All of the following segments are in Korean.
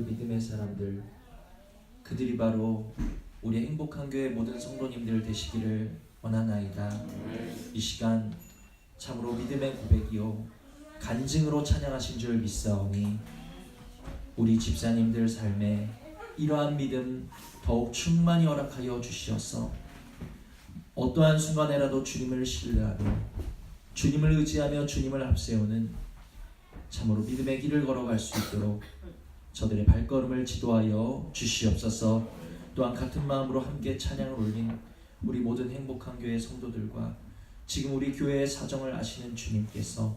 믿음의 사람들, 그들이 바로 우리 행복한 교회 모든 성도님들 되시기를 원하나이다. 이 시간 참으로 믿음의 고백이요 간증으로 찬양하신 줄 믿사오니 우리 집사님들 삶에 이러한 믿음 더욱 충만히 허락하여 주시어서 어떠한 순간에라도 주님을 신뢰하며 주님을 의지하며 주님을 앞세우는 참으로 믿음의 길을 걸어갈 수 있도록 저들의 발걸음을 지도하여 주시옵소서. 또한 같은 마음으로 함께 찬양을 올린 우리 모든 행복한 교회 성도들과 지금 우리 교회의 사정을 아시는 주님께서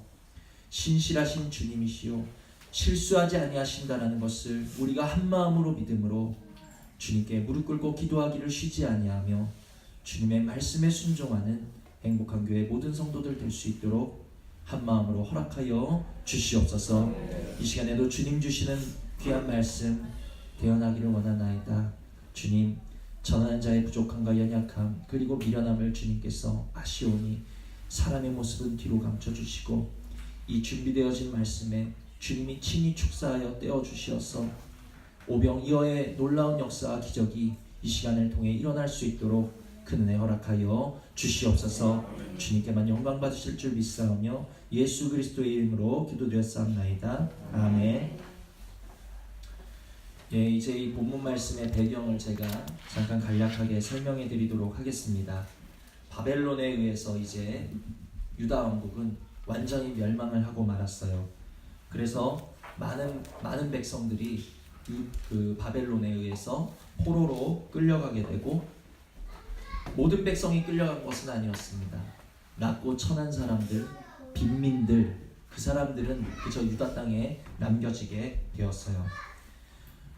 신실하신 주님이시요 실수하지 아니하신다라는 것을 우리가 한 마음으로 믿음으로 주님께 무릎 꿇고 기도하기를 쉬지 아니하며 주님의 말씀에 순종하는 행복한 교회 모든 성도들 될 수 있도록 한 마음으로 허락하여 주시옵소서. 이 시간에도 주님 주시는 귀한 말씀 대언하기를 원하나이다. 주님, 전하는 자의 부족함과 연약함 그리고 미련함을 주님께서 아시오니 사람의 모습은 뒤로 감춰주시고 이 준비되어진 말씀에 주님이 친히 축사하여 떼어주시어서 오병이어의 놀라운 역사와 기적이 이 시간을 통해 일어날 수 있도록 큰 은혜 허락하여 주시옵소서. 주님께만 영광 받으실 줄 믿사오며 예수 그리스도의 이름으로 기도드렸사옵나이다. 아멘. 예, 이제 이 본문 말씀의 배경을 제가 잠깐 간략하게 설명해 드리도록 하겠습니다. 바벨론에 의해서 이제 유다 왕국은 완전히 멸망을 하고 말았어요. 그래서 많은 백성들이 그 바벨론에 의해서 포로로 끌려가게 되고 모든 백성이 끌려간 것은 아니었습니다. 낮고 천한 사람들, 빈민들, 그 사람들은 그저 유다 땅에 남겨지게 되었어요.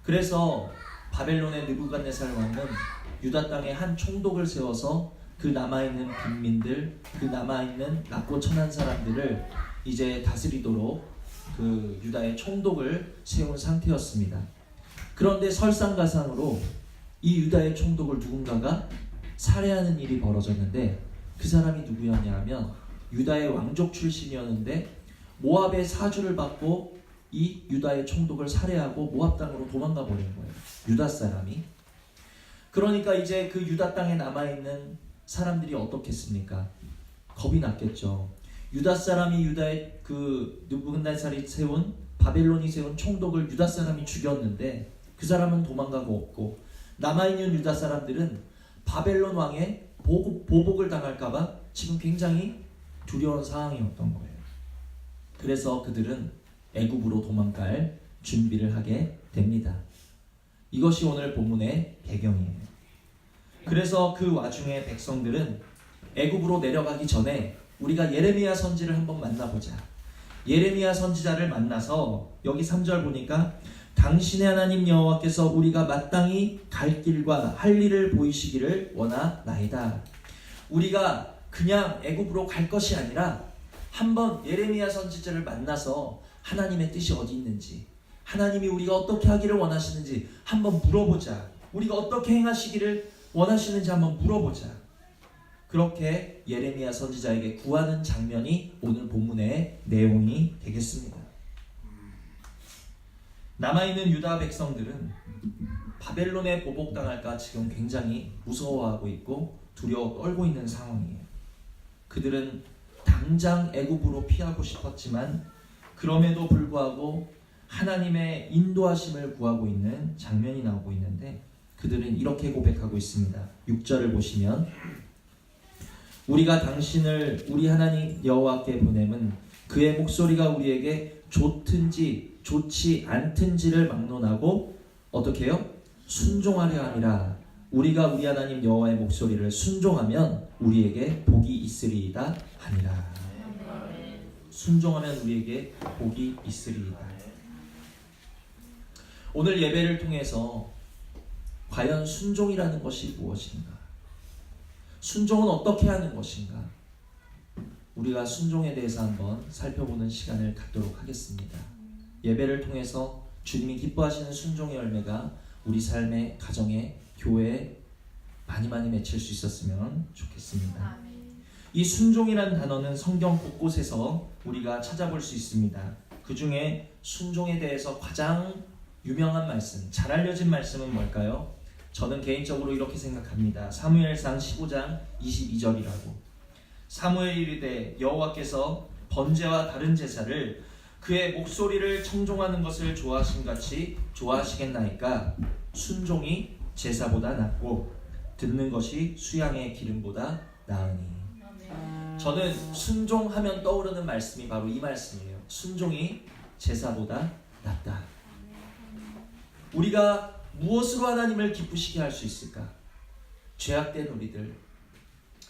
그래서 바벨론의 느부갓네살 왕은 유다 땅에 한 총독을 세워서 그 남아있는 빈민들, 그 남아있는 낮고 천한 사람들을 이제 다스리도록 그 유다의 총독을 세운 상태였습니다. 그런데 설상가상으로 이 유다의 총독을 누군가가 살해하는 일이 벌어졌는데 그 사람이 누구였냐 하면 유다의 왕족 출신이었는데 모압의 사주를 받고 이 유다의 총독을 살해하고 모압 땅으로 도망가 버린 거예요. 유다 사람이. 그러니까 이제 그 유다 땅에 남아있는 사람들이 어떻겠습니까? 겁이 났겠죠. 유다 사람이 유다의 그 느부갓네살이 세운 바벨론이 세운 총독을 유다 사람이 죽였는데 그 사람은 도망가고 없고 남아있는 유다 사람들은 바벨론 왕의 보복을 당할까봐 지금 굉장히 두려운 상황이었던 거예요. 그래서 그들은 애굽으로 도망갈 준비를 하게 됩니다. 이것이 오늘 본문의 배경이에요. 그래서 그 와중에 백성들은 애굽으로 내려가기 전에 우리가 예레미야 선지를 한번 만나보자. 예레미야 선지자를 만나서 여기 3절 보니까 당신의 하나님 여호와께서 우리가 마땅히 갈 길과 할 일을 보이시기를 원하나이다. 우리가 그냥 애굽으로 갈 것이 아니라 한번 예레미야 선지자를 만나서 하나님의 뜻이 어디 있는지, 하나님이 우리가 어떻게 하기를 원하시는지 한번 물어보자. 우리가 어떻게 행하시기를 원하시는지 한번 물어보자. 그렇게 예레미야 선지자에게 구하는 장면이 오늘 본문의 내용이 되겠습니다. 남아있는 유다 백성들은 바벨론에 보복당할까 지금 굉장히 무서워하고 있고 두려워 떨고 있는 상황이에요. 그들은 당장 애굽으로 피하고 싶었지만 그럼에도 불구하고 하나님의 인도하심을 구하고 있는 장면이 나오고 있는데 그들은 이렇게 고백하고 있습니다. 6절을 보시면 우리가 당신을 우리 하나님 여호와께 보냄은 그의 목소리가 우리에게 좋든지 좋지 않든지를 막론하고 어떻게 해요? 순종하려 함이라. 우리가 우리 하나님 여호와의 목소리를 순종하면 우리에게 복이 있으리이다 하니라. 순종하면 우리에게 복이 있으리이다. 오늘 예배를 통해서 과연 순종이라는 것이 무엇인가? 순종은 어떻게 하는 것인가? 우리가 순종에 대해서 한번 살펴보는 시간을 갖도록 하겠습니다. 예배를 통해서 주님이 기뻐하시는 순종의 열매가 우리 삶의 가정에 교회에 많이 맺힐 수 있었으면 좋겠습니다. 이 순종이라는 단어는 성경 곳곳에서 우리가 찾아볼 수 있습니다. 그 중에 순종에 대해서 가장 유명한 말씀, 잘 알려진 말씀은 뭘까요? 저는 개인적으로 이렇게 생각합니다. 사무엘상 15장 22절이라고. 사무엘이 이르되 여호와께서 번제와 다른 제사를 그의 목소리를 청종하는 것을 좋아하신 같이 좋아하시겠나이까. 순종이 제사보다 낫고 듣는 것이 수양의 기름보다 나으니. 저는 순종하면 떠오르는 말씀이 바로 이 말씀이에요. 순종이 제사보다 낫다. 우리가 무엇으로 하나님을 기쁘시게 할 수 있을까? 죄악된 우리들,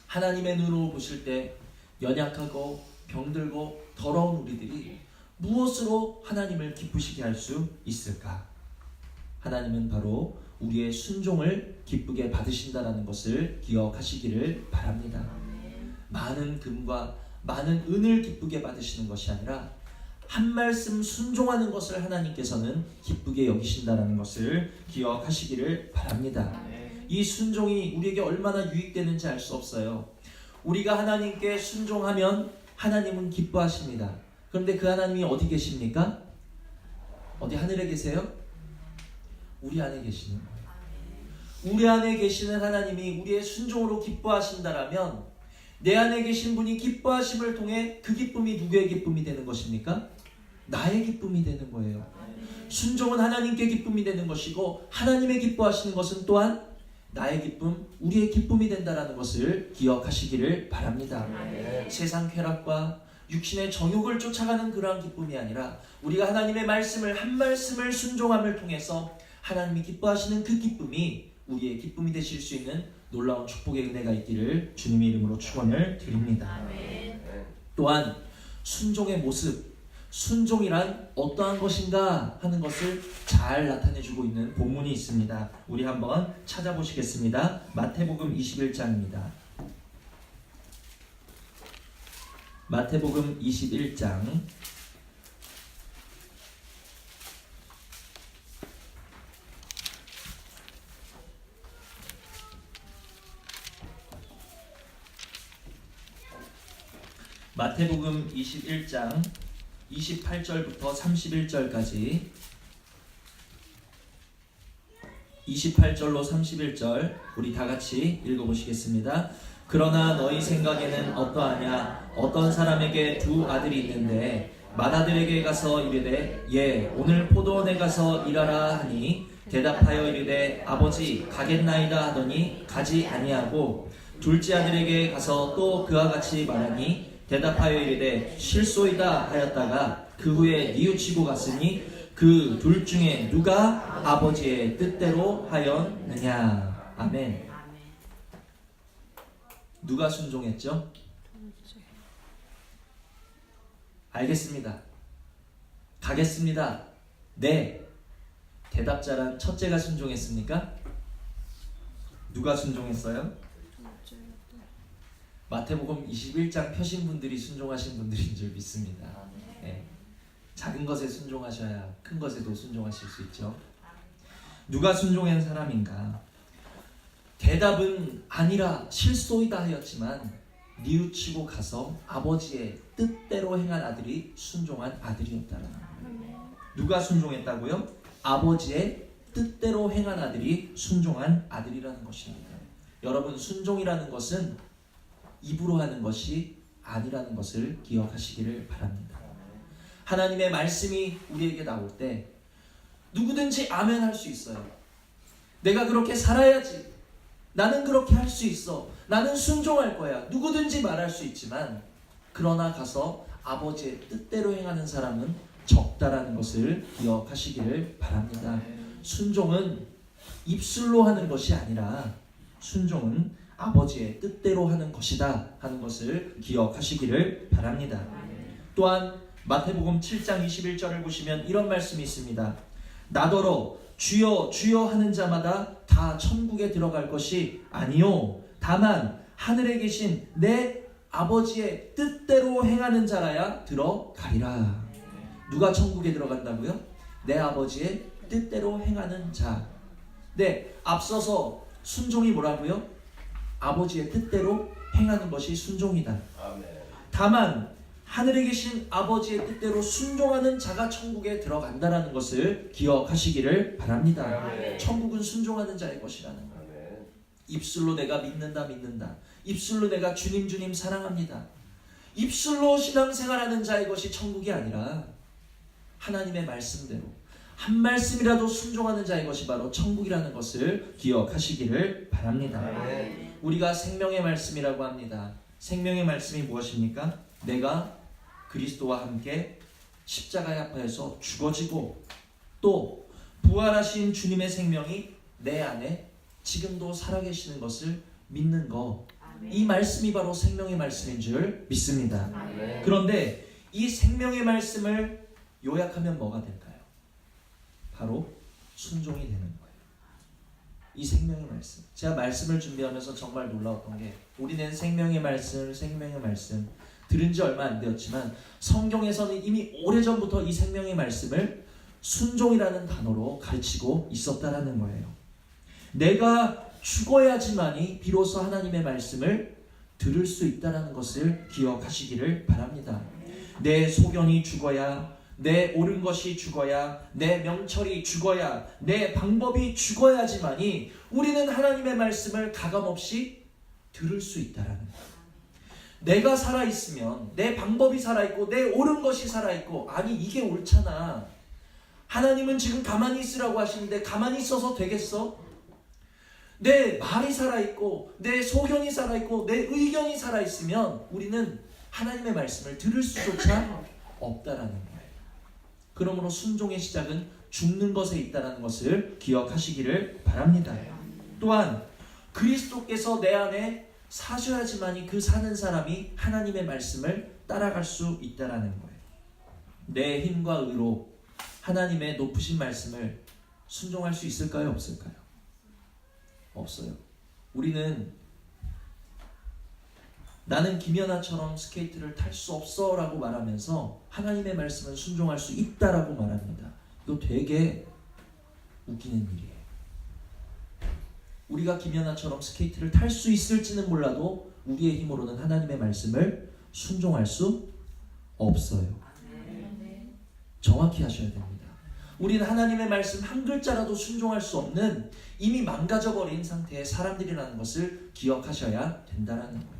하나님의 눈으로 보실 때 연약하고 병들고 더러운 우리들이 무엇으로 하나님을 기쁘시게 할 수 있을까? 하나님은 바로 우리의 순종을 기쁘게 받으신다는 것을 기억하시기를 바랍니다. 많은 금과 많은 은을 기쁘게 받으시는 것이 아니라 한 말씀 순종하는 것을 하나님께서는 기쁘게 여기신다는 것을 기억하시기를 바랍니다. 이 순종이 우리에게 얼마나 유익되는지 알 수 없어요. 우리가 하나님께 순종하면 하나님은 기뻐하십니다. 그런데 그 하나님이 어디 계십니까? 어디 하늘에 계세요? 우리 안에 계시는 거예요. 우리 안에 계시는 하나님이 우리의 순종으로 기뻐하신다라면 내 안에 계신 분이 기뻐하심을 통해 그 기쁨이 누구의 기쁨이 되는 것입니까? 나의 기쁨이 되는 거예요. 순종은 하나님께 기쁨이 되는 것이고 하나님의 기뻐하시는 것은 또한 나의 기쁨, 우리의 기쁨이 된다는 것을 기억하시기를 바랍니다. 세상 쾌락과 육신의 정욕을 쫓아가는 그러한 기쁨이 아니라 우리가 하나님의 말씀을 한 말씀을 순종함을 통해서 하나님이 기뻐하시는 그 기쁨이 우리의 기쁨이 되실 수 있는 놀라운 축복의 은혜가 있기를 주님의 이름으로 축원을 드립니다. 또한 순종의 모습, 순종이란 어떠한 것인가 하는 것을 잘 나타내주고 있는 본문이 있습니다. 우리 한번 찾아보시겠습니다. 마태복음 21장입니다. 마태복음 21장 28절부터 31절까지 28절로 31절 우리 다같이 읽어보시겠습니다. 그러나 너희 생각에는 어떠하냐? 어떤 사람에게 두 아들이 있는데 맏아들에게 가서 이르되 예 오늘 포도원에 가서 일하라 하니 대답하여 이르되 아버지 가겠나이다 하더니 가지 아니하고 둘째 아들에게 가서 또 그와 같이 말하니 대답하여 이르되 실소이다 하였다가 그 후에 뉘우치고 갔으니 그 둘 중에 누가 아버지의 뜻대로 하였느냐. 아멘. 누가 순종했죠? 알겠습니다. 가겠습니다. 네. 대답자란 첫째가 순종했습니까? 누가 순종했어요? 마태복음 21장 펴신 분들이 순종하신 분들인 줄 믿습니다. 네. 작은 것에 순종하셔야 큰 것에도 순종하실 수 있죠. 누가 순종한 사람인가? 대답은 아니라 실소이다 하였지만 뉘우치고 가서 아버지의 뜻대로 행한 아들이 순종한 아들이었다는 거예요. 누가 순종했다고요? 아버지의 뜻대로 행한 아들이 순종한 아들이라는 것입니다. 여러분, 순종이라는 것은 입으로 하는 것이 아니라는 것을 기억하시기를 바랍니다. 하나님의 말씀이 우리에게 나올 때 누구든지 아멘 할 수 있어요. 내가 그렇게 살아야지. 나는 그렇게 할 수 있어. 나는 순종할 거야. 누구든지 말할 수 있지만 그러나 가서 아버지의 뜻대로 행하는 사람은 적다라는 것을 기억하시기를 바랍니다. 순종은 입술로 하는 것이 아니라 순종은 아버지의 뜻대로 하는 것이다 하는 것을 기억하시기를 바랍니다. 또한 마태복음 7장 21절을 보시면 이런 말씀이 있습니다. 나더러 주여 주여 하는 자마다 다 천국에 들어갈 것이 아니요 다만 하늘에 계신 내 아버지의 뜻대로 행하는 자라야 들어가리라. 누가 천국에 들어간다고요? 내 아버지의 뜻대로 행하는 자. 네, 앞서서 순종이 뭐라고요? 아버지의 뜻대로 행하는 것이 순종이다. 다만 하늘에 계신 아버지의 뜻대로 순종하는 자가 천국에 들어간다라는 것을 기억하시기를 바랍니다. 천국은 순종하는 자의 것이라는 거예요. 입술로 내가 믿는다. 입술로 내가 주님 사랑합니다. 입술로 신앙생활하는 자의 것이 천국이 아니라 하나님의 말씀대로 한 말씀이라도 순종하는 자의 것이 바로 천국이라는 것을 기억하시기를 바랍니다. 우리가 생명의 말씀이라고 합니다. 생명의 말씀이 무엇입니까? 내가 그리스도와 함께 십자가에 아파해서 죽어지고 또 부활하신 주님의 생명이 내 안에 지금도 살아계시는 것을 믿는 것, 이 말씀이 바로 생명의 말씀인 줄 믿습니다. 그런데 이 생명의 말씀을 요약하면 뭐가 될까요? 바로 순종이 되는 거예요. 이 생명의 말씀, 제가 말씀을 준비하면서 정말 놀라웠던 게, 우리는 생명의 말씀 들은 지 얼마 안 되었지만 성경에서는 이미 오래전부터 이 생명의 말씀을 순종이라는 단어로 가르치고 있었다라는 거예요. 내가 죽어야지만이 비로소 하나님의 말씀을 들을 수 있다는 것을 기억하시기를 바랍니다. 내 소견이 죽어야, 내 옳은 것이 죽어야, 내 명철이 죽어야, 내 방법이 죽어야지만이 우리는 하나님의 말씀을 가감없이 들을 수 있다는 거예요. 내가 살아있으면, 내 방법이 살아있고 내 옳은 것이 살아있고, 아니 이게 옳잖아, 하나님은 지금 가만히 있으라고 하시는데 가만히 있어서 되겠어? 내 말이 살아있고 내 소견이 살아있고 내 의견이 살아있으면 우리는 하나님의 말씀을 들을 수조차 없다라는 거예요. 그러므로 순종의 시작은 죽는 것에 있다는 것을 기억하시기를 바랍니다. 또한 그리스도께서 내 안에 사셔야지만이 그 사는 사람이 하나님의 말씀을 따라갈 수 있다라는 거예요. 내 힘과 의로 하나님의 높으신 말씀을 순종할 수 있을까요? 없을까요? 없어요. 우리는 나는 김연아처럼 스케이트를 탈 수 없어 라고 말하면서 하나님의 말씀은 순종할 수 있다라고 말합니다. 이거 되게 웃기는 일이에요. 우리가 김연아처럼 스케이트를 탈 수 있을지는 몰라도 우리의 힘으로는 하나님의 말씀을 순종할 수 없어요. 정확히 하셔야 됩니다. 우리는 하나님의 말씀 한 글자라도 순종할 수 없는 이미 망가져버린 상태의 사람들이라는 것을 기억하셔야 된다는 거예요.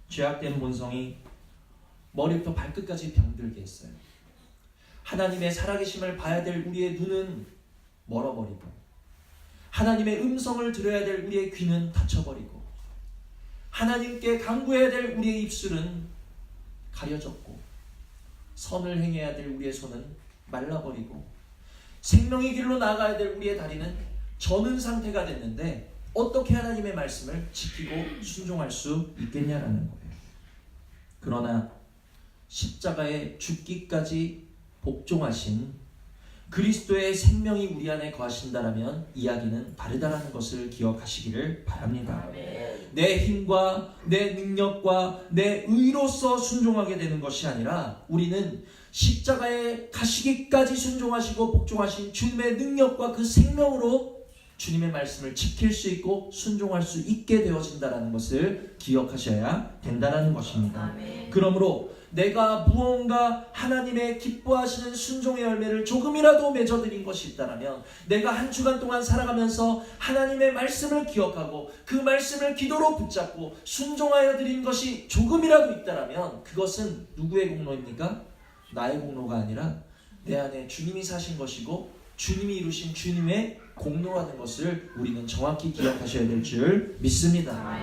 죄악된 본성이 머리부터 발끝까지 병들게 했어요. 하나님의 살아계심을 봐야 될 우리의 눈은 멀어버리고, 하나님의 음성을 들어야 될 우리의 귀는 닫혀버리고, 하나님께 간구해야 될 우리의 입술은 가려졌고, 선을 행해야 될 우리의 손은 말라버리고, 생명의 길로 나아가야 될 우리의 다리는 저는 상태가 됐는데 어떻게 하나님의 말씀을 지키고 순종할 수 있겠냐라는 거예요. 그러나 십자가에 죽기까지 복종하신 그리스도의 생명이 우리 안에 거하신다라면 이야기는 다르다라는 것을 기억하시기를 바랍니다. 내 힘과 내 능력과 내 의로서 순종하게 되는 것이 아니라 우리는 십자가에 가시기까지 순종하시고 복종하신 주님의 능력과 그 생명으로 주님의 말씀을 지킬 수 있고 순종할 수 있게 되어진다는 것을 기억하셔야 된다는 것입니다. 그러므로 내가 무언가 하나님의 기뻐하시는 순종의 열매를 조금이라도 맺어드린 것이 있다면, 내가 한 주간 동안 살아가면서 하나님의 말씀을 기억하고 그 말씀을 기도로 붙잡고 순종하여 드린 것이 조금이라도 있다면 그것은 누구의 공로입니까? 나의 공로가 아니라 내 안에 주님이 사신 것이고 주님이 이루신 주님의 공로라는 것을 우리는 정확히 기억하셔야 될 줄 믿습니다.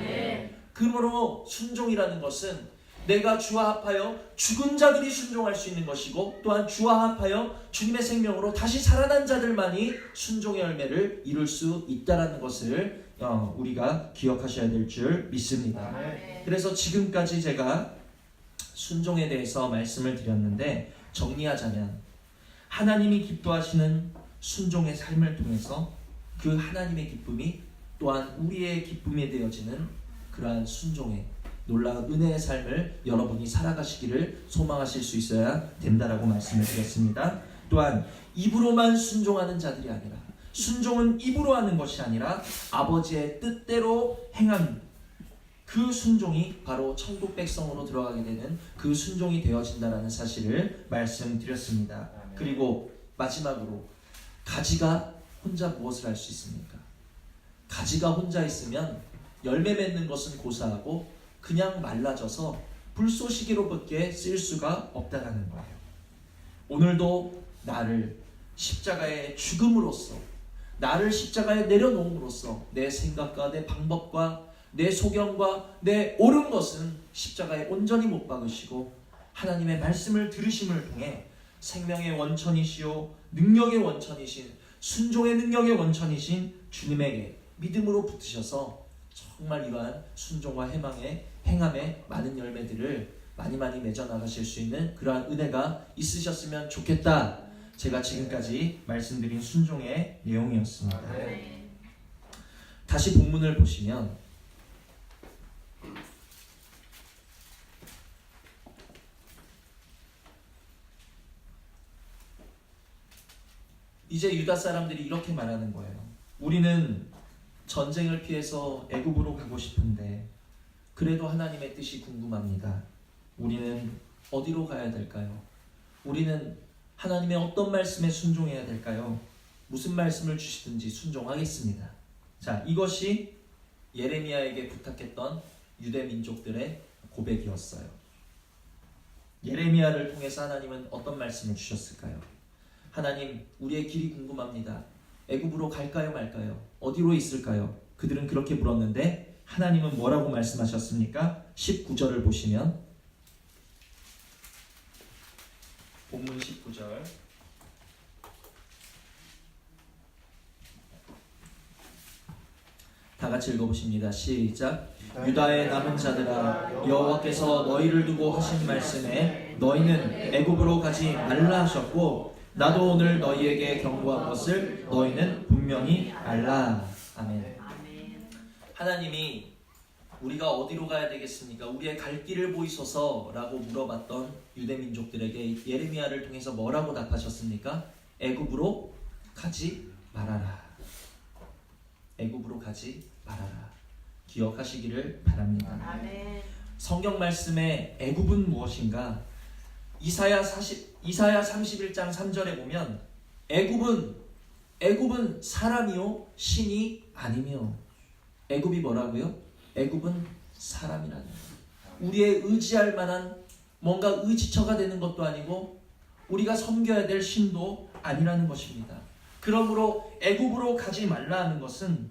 그러므로 순종이라는 것은 내가 주와 합하여 죽은 자들이 순종할 수 있는 것이고, 또한 주와 합하여 주님의 생명으로 다시 살아난 자들만이 순종의 열매를 이룰 수 있다는 것을 우리가 기억하셔야 될 줄 믿습니다. 그래서 지금까지 제가 순종에 대해서 말씀을 드렸는데, 정리하자면 하나님이 기뻐하시는 순종의 삶을 통해서 그 하나님의 기쁨이 또한 우리의 기쁨이 되어지는 그러한 순종의 놀라운 은혜의 삶을 여러분이 살아가시기를 소망하실 수 있어야 된다라고 말씀을 드렸습니다. 또한 입으로만 순종하는 자들이 아니라, 순종은 입으로 하는 것이 아니라 아버지의 뜻대로 행함, 그 순종이 바로 천국 백성으로 들어가게 되는 그 순종이 되어진다라는 사실을 말씀드렸습니다. 그리고 마지막으로 가지가 혼자 무엇을 할 수 있습니까? 가지가 혼자 있으면 열매 맺는 것은 고사하고 그냥 말라져서 불쏘시개로밖에 쓸 수가 없다라는 거예요. 오늘도 나를 십자가의 죽음으로써, 나를 십자가에 내려놓음으로써 내 생각과 내 방법과 내 소견과 내 옳은 것은 십자가에 온전히 못 박으시고 하나님의 말씀을 들으심을 통해 생명의 원천이시요 능력의 원천이신, 순종의 능력의 원천이신 주님에게 믿음으로 붙으셔서 정말 이러한 순종과 행함의 많은 열매들을 많이 맺어 나가실 수 있는 그러한 은혜가 있으셨으면 좋겠다. 제가 지금까지 말씀드린 순종의 내용이었습니다. 다시 본문을 보시면 이제 유다 사람들이 이렇게 말하는 거예요. 우리는 전쟁을 피해서 애굽으로 가고 싶은데 그래도 하나님의 뜻이 궁금합니다. 우리는 어디로 가야 될까요? 우리는 하나님의 어떤 말씀에 순종해야 될까요? 무슨 말씀을 주시든지 순종하겠습니다. 자, 이것이 예레미야에게 부탁했던 유대 민족들의 고백이었어요. 예레미야를 통해서 하나님은 어떤 말씀을 주셨을까요? 하나님, 우리의 길이 궁금합니다. 애굽으로 갈까요 말까요? 어디로 있을까요? 그들은 그렇게 물었는데 하나님은 뭐라고 말씀하셨습니까? 19절을 보시면 본문 19절 다 같이 읽어보십니다. 시작. 유다의 남은 자들아, 여호와께서 너희를 두고 하신 말씀에 너희는 애굽으로 가지 말라 하셨고 나도 오늘 너희에게 경고한 것을 너희는 분명히 알라. 아멘. 하나님이 우리가 어디로 가야 되겠습니까? 우리의 갈 길을 보이소서 라고 물어봤던 유대 민족들에게 예레미야를 통해서 뭐라고 답하셨습니까? 애굽으로 가지 말아라. 애굽으로 가지 말아라. 기억하시기를 바랍니다. 아멘. 성경 말씀의 애굽은 무엇인가? 이사야 31장 3절에 보면 애굽은 사람이요 신이 아니며. 애굽이 뭐라고요? 애굽은 사람이라는 거예요. 우리의 의지할 만한 뭔가 의지처가 되는 것도 아니고 우리가 섬겨야 될 신도 아니라는 것입니다. 그러므로 애굽으로 가지 말라 하는 것은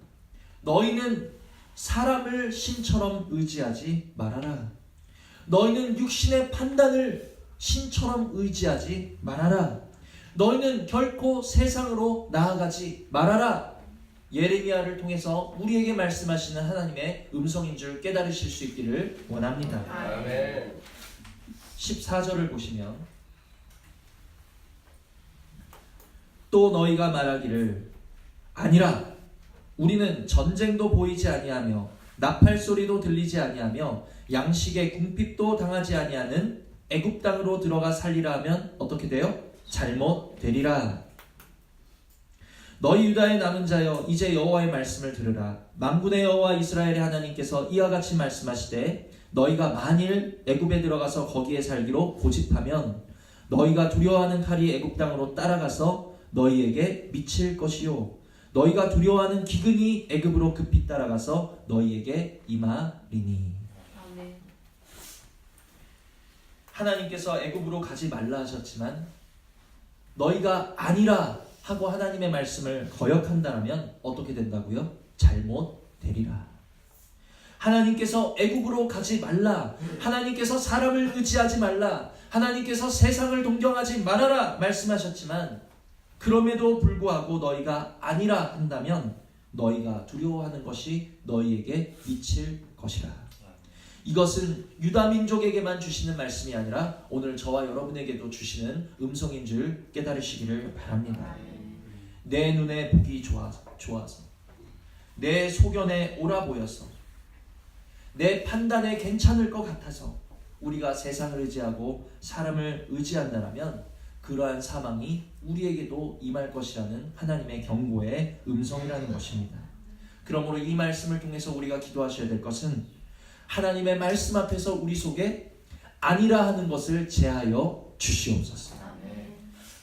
너희는 사람을 신처럼 의지하지 말아라. 너희는 육신의 판단을 신처럼 의지하지 말아라. 너희는 결코 세상으로 나아가지 말아라. 예레미야를 통해서 우리에게 말씀하시는 하나님의 음성인 줄 깨달으실 수 있기를 원합니다. 아멘. 14절을 보시면 또 너희가 말하기를 아니라 우리는 전쟁도 보이지 아니하며 나팔 소리도 들리지 아니하며 양식의 궁핍도 당하지 아니하는 애굽 땅으로 들어가 살리라 하면 어떻게 돼요? 잘못되리라. 너희 유다의 남은 자여 이제 여호와의 말씀을 들으라. 만군의 여호와 이스라엘의 하나님께서 이와 같이 말씀하시되 너희가 만일 애굽에 들어가서 거기에 살기로 고집하면 너희가 두려워하는 칼이 애굽 땅으로 따라가서 너희에게 미칠 것이요 너희가 두려워하는 기근이 애굽으로 급히 따라가서 너희에게 임하리니. 아멘. 하나님께서 애굽으로 가지 말라 하셨지만 너희가 아니라 하고 하나님의 말씀을 거역한다면 어떻게 된다고요? 잘못되리라. 하나님께서 애굽으로 가지 말라, 하나님께서 사람을 의지하지 말라, 하나님께서 세상을 동경하지 말아라 말씀하셨지만 그럼에도 불구하고 너희가 아니라 한다면 너희가 두려워하는 것이 너희에게 미칠 것이라. 이것은 유다 민족에게만 주시는 말씀이 아니라 오늘 저와 여러분에게도 주시는 음성인 줄 깨달으시기를 바랍니다. 내 눈에 보기 좋아서 내 소견에 옳아 보여서 내 판단에 괜찮을 것 같아서 우리가 세상을 의지하고 사람을 의지한다면 그러한 사망이 우리에게도 임할 것이라는 하나님의 경고의 음성이라는 것입니다. 그러므로 이 말씀을 통해서 우리가 기도하셔야 될 것은 하나님의 말씀 앞에서 우리 속에 아니라 하는 것을 제하여 주시옵소서.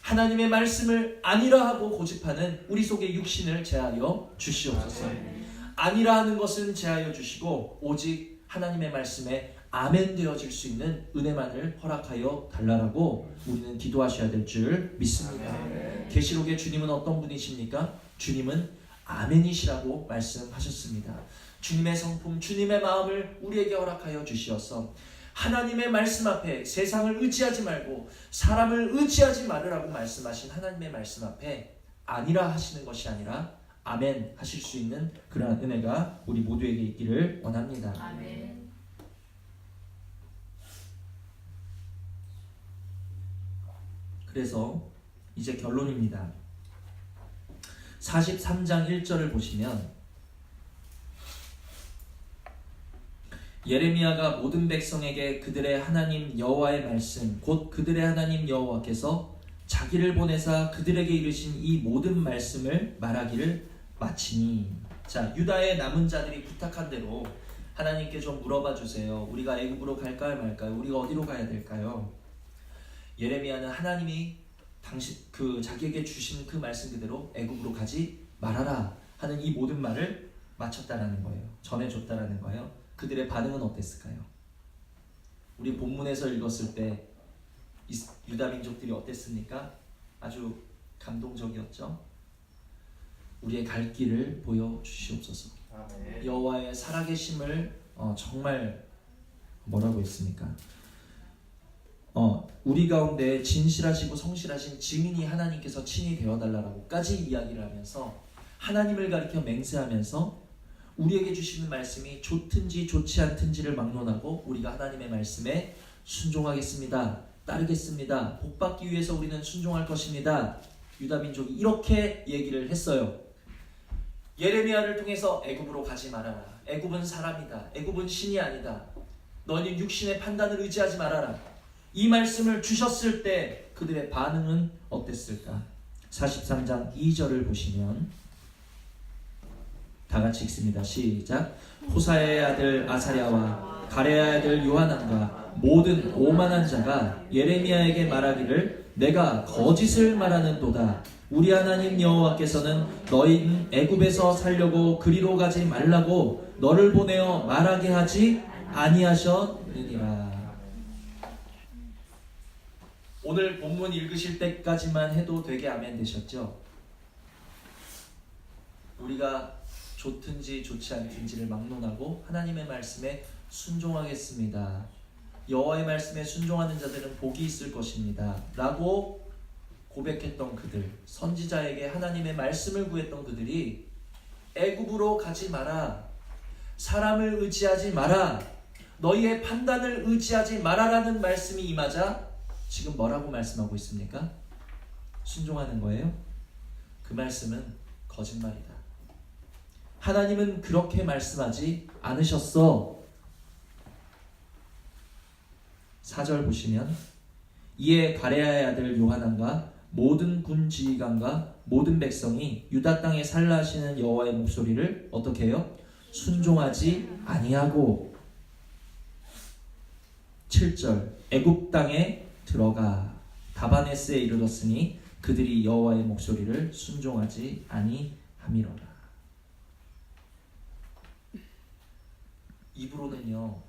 하나님의 말씀을 아니라 하고 고집하는 우리 속의 육신을 제하여 주시옵소서. 아니라 하는 것은 제하여 주시고 오직 하나님의 말씀에 아멘 되어질 수 있는 은혜만을 허락하여 달라라고 우리는 기도하셔야 될 줄 믿습니다. 계시록의 주님은 어떤 분이십니까? 주님은 아멘이시라고 말씀하셨습니다. 주님의 성품, 주님의 마음을 우리에게 허락하여 주시어서 하나님의 말씀 앞에 세상을 의지하지 말고 사람을 의지하지 말으라고 말씀하신 하나님의 말씀 앞에 아니라 하시는 것이 아니라 아멘 하실 수 있는 그러한 은혜가 우리 모두에게 있기를 원합니다. 아멘. 그래서 이제 결론입니다. 43장 1절을 보시면 예레미야가 모든 백성에게 그들의 하나님 여호와의 말씀 곧 그들의 하나님 여호와께서 자기를 보내사 그들에게 이르신 이 모든 말씀을 말하기를 마치니. 자, 유다의 남은 자들이 부탁한 대로 하나님께 좀 물어봐 주세요. 우리가 애굽으로 갈까요 말까요? 우리가 어디로 가야 될까요? 예레미야는 하나님이 자기에게 주신 그 말씀 그대로 애굽으로 가지 말아라 하는 이 모든 말을 마쳤다라는 거예요. 전해줬다라는 거예요. 그들의 반응은 어땠을까요? 우리 본문에서 읽었을 때 유다 민족들이 어땠습니까? 아주 감동적이었죠. 우리의 갈 길을 보여주시옵소서. 여호와의 살아계심을 정말 뭐라고 했습니까? 우리 가운데 진실하시고 성실하신 증인이 하나님께서 친히 되어달라고까지 이야기를 하면서 하나님을 가리켜 맹세하면서 우리에게 주시는 말씀이 좋든지 좋지 않든지를 막론하고 우리가 하나님의 말씀에 순종하겠습니다. 따르겠습니다. 복받기 위해서 우리는 순종할 것입니다. 유다 민족이 이렇게 얘기를 했어요. 예레미야를 통해서 애굽으로 가지 말아라. 애굽은 사람이다. 애굽은 신이 아니다. 너희는 육신의 판단을 의지하지 말아라. 이 말씀을 주셨을 때 그들의 반응은 어땠을까? 43장 2절을 보시면 다 같이 읽습니다. 시작. 호사야의 아들 아사랴와 가레야의 아들 요하난과 모든 오만한 자가 예레미야에게 말하기를 내가 거짓을 말하는도다. 우리 하나님 여호와께서는 너희는 애굽에서 살려고 그리로 가지 말라고 너를 보내어 말하게 하지 아니하셨느니라. 오늘 본문 읽으실 때까지만 해도 되게 아멘 되셨죠? 우리가 좋든지 좋지 않든지를 막론하고 하나님의 말씀에 순종하겠습니다. 여호와의 말씀에 순종하는 자들은 복이 있을 것입니다. 라고 고백했던 그들, 선지자에게 하나님의 말씀을 구했던 그들이 애굽으로 가지 마라, 사람을 의지하지 마라, 너희의 판단을 의지하지 마라라는 말씀이 임하자 지금 뭐라고 말씀하고 있습니까? 순종하는 거예요? 그 말씀은 거짓말이다. 하나님은 그렇게 말씀하지 않으셨어. 4절 보시면 이에 가레야의 아들 요하난과 모든 군 지휘관과 모든 백성이 유다 땅에 살라 하시는 여호와의 목소리를 어떻게 해요? 순종하지 아니하고. 7절 애굽 땅에 들어가 다바네스에 이르렀으니 그들이 여호와의 목소리를 순종하지 아니함이로라. 입으로는요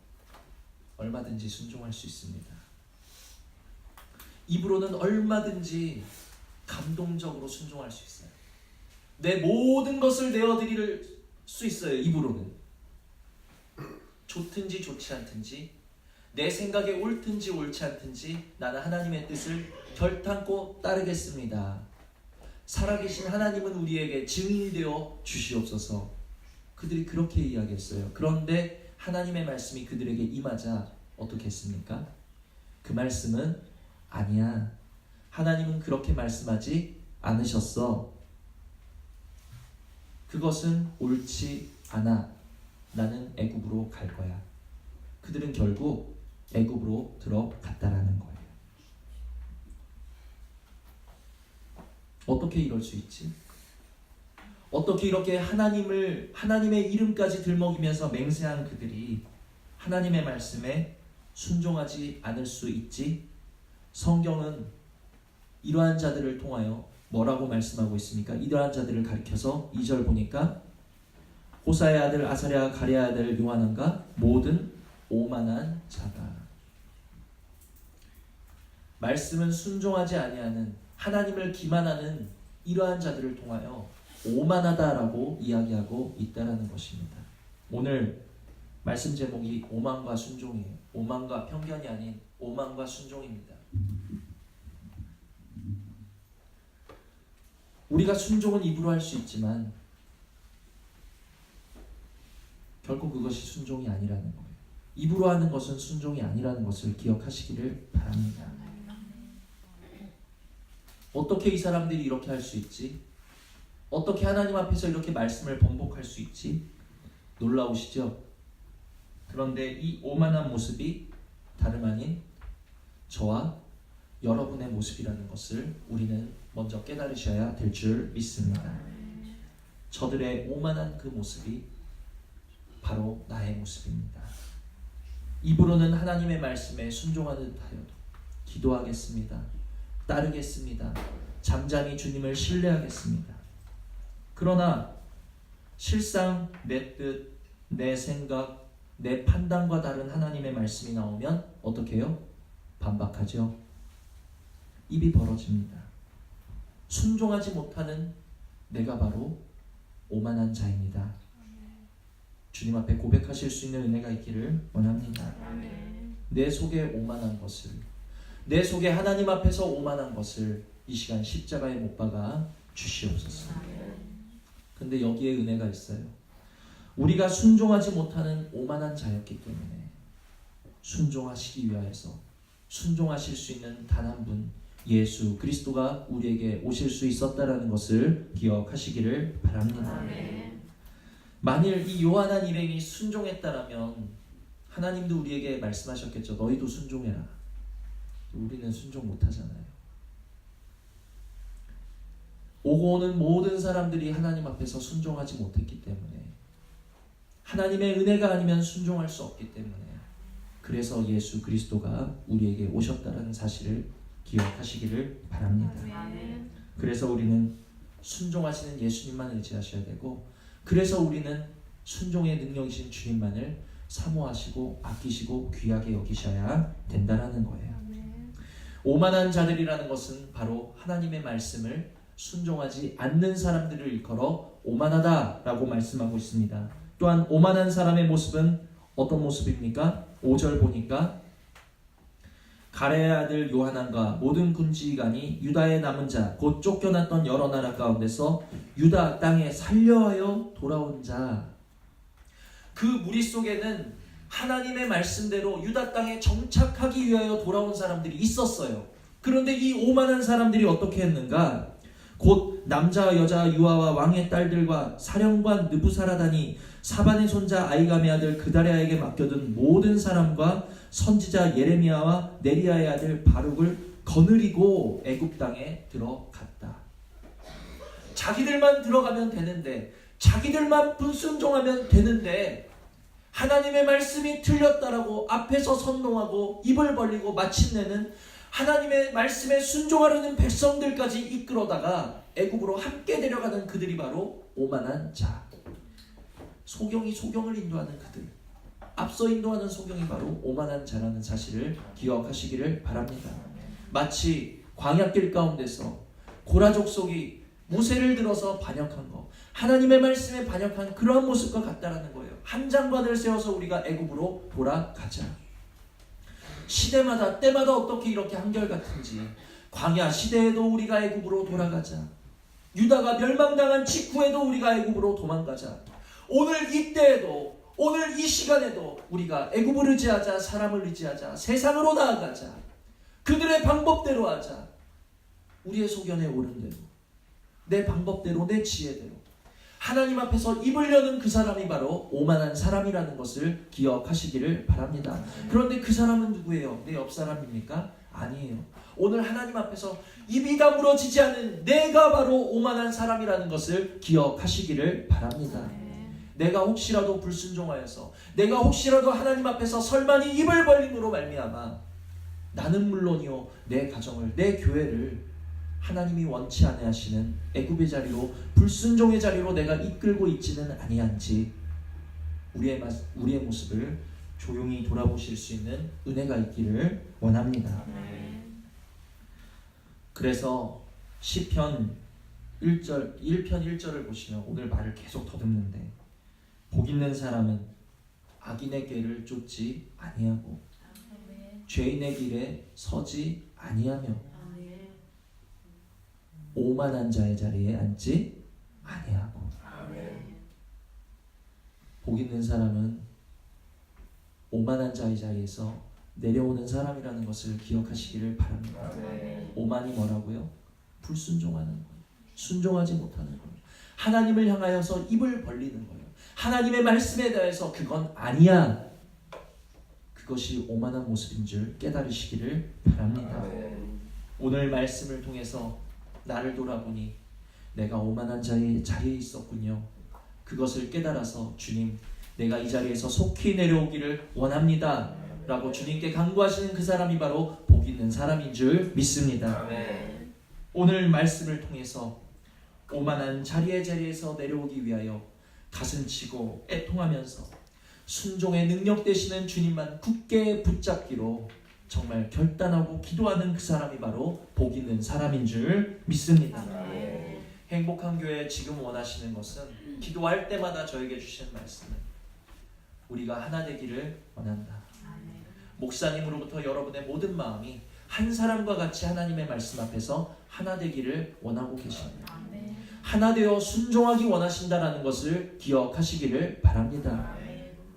얼마든지 순종할 수 있습니다. 입으로는 얼마든지 감동적으로 순종할 수 있어요. 내 모든 것을 내어드릴 수 있어요. 입으로는 좋든지 좋지 않든지 내 생각에 옳든지 옳지 않든지 나는 하나님의 뜻을 결탄코 따르겠습니다. 살아계신 하나님은 우리에게 증인이 되어 주시옵소서. 그들이 그렇게 이야기했어요. 그런데 하나님의 말씀이 그들에게 임하자 어떻게 했습니까? 그 말씀은 아니야. 하나님은 그렇게 말씀하지 않으셨어. 그것은 옳지 않아. 나는 애굽으로 갈 거야. 그들은 결국 애굽으로 들어갔다라는 거예요. 어떻게 이럴 수 있지? 어떻게 이렇게 하나님의 이름까지 들먹이면서 맹세한 그들이 하나님의 말씀에 순종하지 않을 수 있지? 성경은 이러한 자들을 통하여 뭐라고 말씀하고 있습니까? 이러한 자들을 가리켜서 2절 보니까 호사의 아들 아사랴 가랴의 아들 요하난과 모든 오만한 자가. 말씀은 순종하지 아니하는, 하나님을 기만하는 이러한 자들을 통하여 오만하다라고 이야기하고 있다라는 것입니다. 오늘 말씀 제목이 오만과 순종이에요. 오만과 편견이 아닌 오만과 순종입니다. 우리가 순종은 입으로 할 수 있지만 결코 그것이 순종이 아니라는 거예요. 입으로 하는 것은 순종이 아니라는 것을 기억하시기를 바랍니다. 어떻게 이 사람들이 이렇게 할 수 있지? 어떻게 하나님 앞에서 이렇게 말씀을 번복할 수 있지? 놀라우시죠? 그런데 이 오만한 모습이 다름 아닌 저와 여러분의 모습이라는 것을 우리는 먼저 깨달으셔야 될 줄 믿습니다. 저들의 오만한 그 모습이 바로 나의 모습입니다. 입으로는 하나님의 말씀에 순종하는 듯하여도 기도하겠습니다. 따르겠습니다. 잠잠히 주님을 신뢰하겠습니다. 그러나 실상 내 뜻, 내 생각, 내 판단과 다른 하나님의 말씀이 나오면 어떻게 해요? 반박하죠. 입이 벌어집니다. 순종하지 못하는 내가 바로 오만한 자입니다. 주님 앞에 고백하실 수 있는 은혜가 있기를 원합니다. 내 속에 오만한 것을, 내 속에 하나님 앞에서 오만한 것을 이 시간 십자가에 못 박아 주시옵소서. 근데 여기에 은혜가 있어요. 우리가 순종하지 못하는 오만한 자였기 때문에 순종하시기 위하여서 순종하실 수 있는 단 한 분, 예수 그리스도가 우리에게 오실 수 있었다라는 것을 기억하시기를 바랍니다. 만일 이 요한한 일행이 순종했다라면 하나님도 우리에게 말씀하셨겠죠. 너희도 순종해라. 우리는 순종 못하잖아요. 오고 오는 모든 사람들이 하나님 앞에서 순종하지 못했기 때문에, 하나님의 은혜가 아니면 순종할 수 없기 때문에, 그래서 예수 그리스도가 우리에게 오셨다는 사실을 기억하시기를 바랍니다. 그래서 우리는 순종하시는 예수님만 의지하셔야 되고, 그래서 우리는 순종의 능력이신 주님만을 사모하시고 아끼시고 귀하게 여기셔야 된다는 거예요. 오만한 자들이라는 것은 바로 하나님의 말씀을 순종하지 않는 사람들을 일컬어 오만하다라고 말씀하고 있습니다. 또한 오만한 사람의 모습은 어떤 모습입니까? 5절 보니까 가랴의 아들 요하난과 모든 군지관이 유다의 남은 자 곧 쫓겨났던 여러 나라 가운데서 유다 땅에 살려하여 돌아온 자, 그 무리 속에는 하나님의 말씀대로 유다 땅에 정착하기 위하여 돌아온 사람들이 있었어요. 그런데 이 오만한 사람들이 어떻게 했는가? 곧 남자와 여자 유아와 왕의 딸들과 사령관 느부사라단이 사반의 손자 아이감의 아들 그다랴에게 맡겨둔 모든 사람과 선지자 예레미야와 네리야의 아들 바룩을 거느리고 애굽 땅에 들어갔다. 자기들만 들어가면 되는데, 자기들만 불순종하면 되는데, 하나님의 말씀이 틀렸다라고 앞에서 선동하고 입을 벌리고 마침내는 하나님의 말씀에 순종하려는 백성들까지 이끌어다가 애굽으로 함께 데려가는 그들이 바로 오만한 자. 소경이 소경을 인도하는 그들, 앞서 인도하는 소경이 바로 오만한 자라는 사실을 기억하시기를 바랍니다. 마치 광야길 가운데서 고라 족속이 모세를 들어서 반역한 것, 하나님의 말씀에 반역한 그러한 모습과 같다라는 거예요. 한 장관을 세워서 우리가 애굽으로 돌아가자. 시대마다 때마다 어떻게 이렇게 한결같은지, 광야 시대에도 우리가 애굽으로 돌아가자. 유다가 멸망당한 직후에도 우리가 애굽으로 도망가자. 오늘 이때에도, 오늘 이 시간에도 우리가 애굽을 의지하자, 사람을 의지하자, 세상으로 나아가자. 그들의 방법대로 하자. 우리의 소견에 옳은 대로, 내 방법대로, 내 지혜대로 하나님 앞에서 입을 여는 그 사람이 바로 오만한 사람이라는 것을 기억하시기를 바랍니다. 그런데 그 사람은 누구예요? 내 옆 사람입니까? 아니에요. 오늘 하나님 앞에서 입이 다물어지지 않은 내가 바로 오만한 사람이라는 것을 기억하시기를 바랍니다. 내가 혹시라도 불순종하여서 내가 혹시라도 하나님 앞에서 설만이 입을 벌림으로 말미암아 나는 물론이요 내 가정을 내 교회를 하나님이 원치 아니하시는 애굽의 자리로 불순종의 자리로 내가 이끌고 있지는 아니한지 우리의 모습을 조용히 돌아보실 수 있는 은혜가 있기를 원합니다. 그래서 시편 1편 1절을 보시면 오늘 말을 계속 더듬는데 복 있는 사람은 악인의 길을 쫓지 아니하고 죄인의 길에 서지 아니하며 오만한 자의 자리에 앉지 아니하고. 복 있는 사람은 오만한 자의 자리에서 내려오는 사람이라는 것을 기억하시기를 바랍니다. 오만이 뭐라고요? 불순종하는 거예요. 순종하지 못하는 거예요. 하나님을 향하여서 입을 벌리는 거예요. 하나님의 말씀에 대해서 그건 아니야. 그것이 오만한 모습인 줄 깨달으시기를 바랍니다. 오늘 말씀을 통해서 나를 돌아보니 내가 오만한 자의 자리에 있었군요. 그것을 깨달아서 주님, 내가 이 자리에서 속히 내려오기를 원합니다 라고 주님께 간구하시는 그 사람이 바로 복 있는 사람인 줄 믿습니다. 오늘 말씀을 통해서 오만한 자리에서 내려오기 위하여 가슴치고 애통하면서 순종의 능력 되시는 주님만 굳게 붙잡기로 정말 결단하고 기도하는 그 사람이 바로 복 있는 사람인 줄 믿습니다. 행복한 교회 지금 원하시는 것은 기도할 때마다 저에게 주시는 말씀은 우리가 하나 되기를 원한다. 목사님으로부터 여러분의 모든 마음이 한 사람과 같이 하나님의 말씀 앞에서 하나 되기를 원하고 계십니다. 하나 되어 순종하기 원하신다라는 것을 기억하시기를 바랍니다.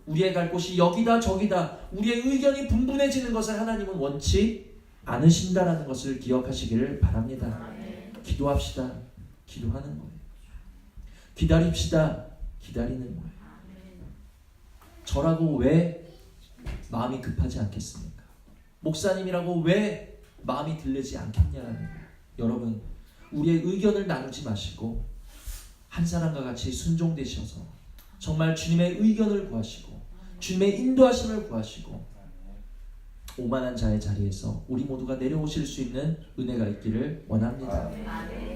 우리의 갈 곳이 여기다 저기다 우리의 의견이 분분해지는 것을 하나님은 원치 않으신다라는 것을 기억하시기를 바랍니다. 기도합시다. 기도하는 거예요. 기다립시다. 기다리는 거예요. 저라고 왜 마음이 급하지 않겠습니까? 목사님이라고 왜 마음이 들리지 않겠냐는 거예요. 여러분, 우리의 의견을 나누지 마시고 한 사람과 같이 순종되셔서 정말 주님의 의견을 구하시고 주님의 인도하심을 구하시고 오만한 자의 자리에서 우리 모두가 내려오실 수 있는 은혜가 있기를 원합니다.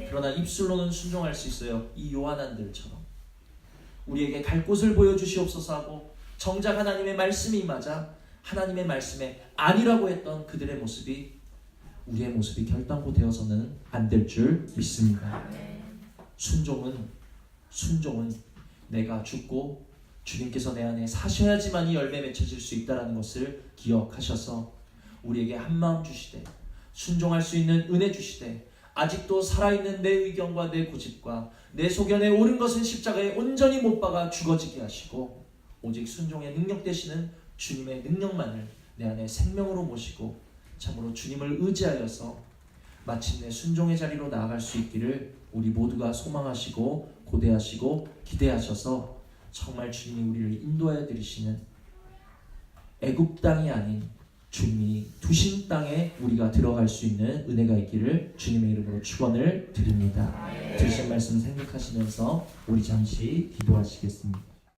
그러나 입술로는 순종할 수 있어요. 이 요한안들처럼 우리에게 갈 곳을 보여주시옵소서 하고 정작 하나님의 말씀이 임하자 하나님의 말씀에 아니라고 했던 그들의 모습이 우리의 모습이 결단코 되어서는 안 될 줄 믿습니다. 순종은 내가 죽고 주님께서 내 안에 사셔야지만이 열매 맺혀질 수 있다는 것을 기억하셔서 우리에게 한마음 주시되 순종할 수 있는 은혜 주시되 아직도 살아있는 내 의견과 내 고집과 내 소견에 옳은 것은 십자가에 온전히 못 박아 죽어지게 하시고 오직 순종의 능력 되시는 주님의 능력만을 내 안에 생명으로 모시고 참으로 주님을 의지하여서 마침내 순종의 자리로 나아갈 수 있기를 우리 모두가 소망하시고 고대하시고 기대하셔서 정말 주님이 우리를 인도하여 들이시는 애굽 땅이 아닌 주님이 두신 땅에 우리가 들어갈 수 있는 은혜가 있기를 주님의 이름으로 축원을 드립니다. 들으신 말씀 생각하시면서 우리 잠시 기도하시겠습니다.